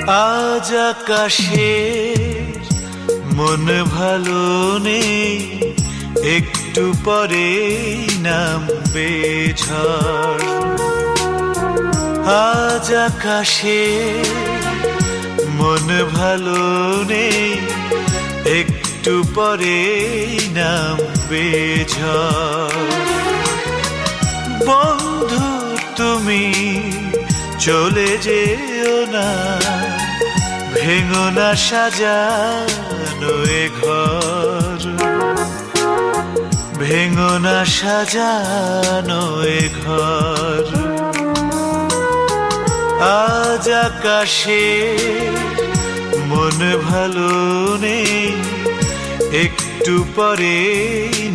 আজ আকাশে মন ভালো নেই, একটু পরে নামবে ঝড়। আজ আকাশে মন ভালো নেই, একটু পরে নামবে ঝড়। বন্ধু তুমি চলে যেও না, ভেঙো না সাজানো এ ঘর, ভেঙো না সাজানো এ ঘর। আজ আকাশে মন ভালো নেই, একটু পরে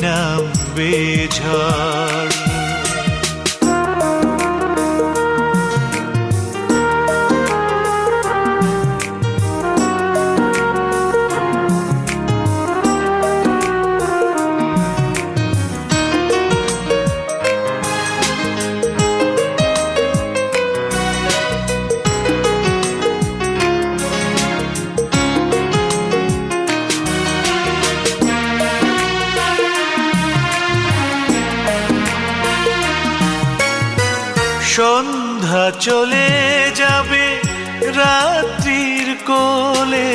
নামবে ঝড়। সন্ধ্যা চলে যাবে রাত্রির কোলে,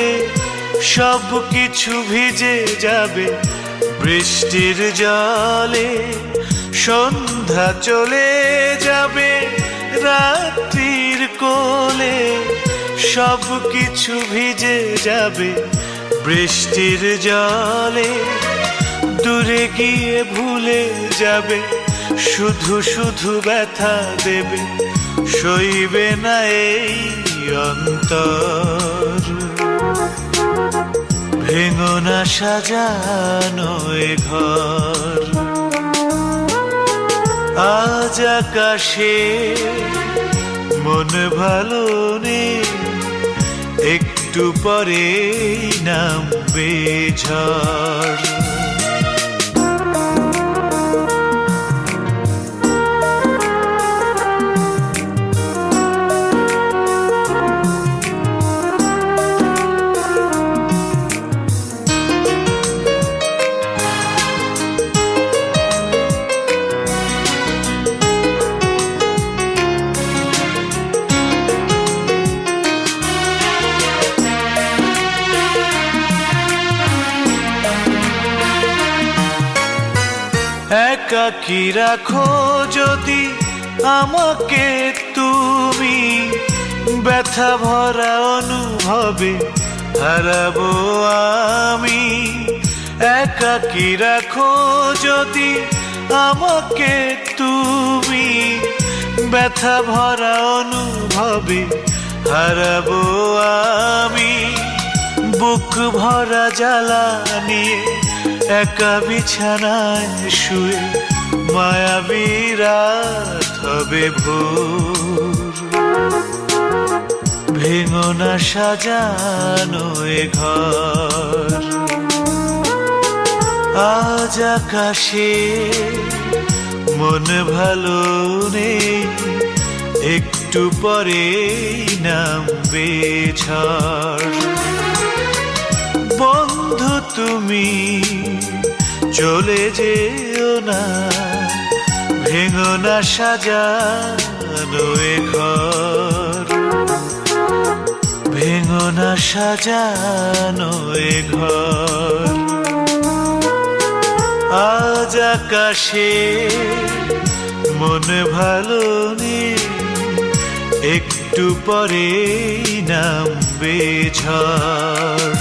সব কিছু ভিজে যাবে বৃষ্টির জলে। সন্ধ্যা চলে যাবে রাত্রির কোলে, সব কিছু ভিজে যাবে বৃষ্টির জলে। দূরে গিয়ে ভুলে যাবে, শুধু শুধু ব্যথা দেবে, সইবে না এই অন্তর। ভেঙো না সাজানো এ ঘর। আজ আকাশে মন ভালো নেই, একটু পরে নামবে ঝড়। একাকী রাখো যদি আমাকে তুমি, ব্যথা ভরা অনুভবে হারাবো আমি। একাকী রাখো যদি আমাকে তুমি, ব্যথা ভরা অনুভবে হারাবো আমি। বুক ভরা জ্বালা নিয়ে একা বিছানায় শুয়ে মায়াবী রাত হবে ভোর। ভেঙো না সাজানো এ ঘর। আজ আকাশে মন ভালো নেই, একটু পরে নামবে ঝড়। বন্ধু তুমি চলে যেও না, ভেঙো না সাজানো এ ঘর, ভেঙো না সাজানো এ ঘর। আজ আকাশে মন ভালো নেই, একটু পরে নামবে ঝড়।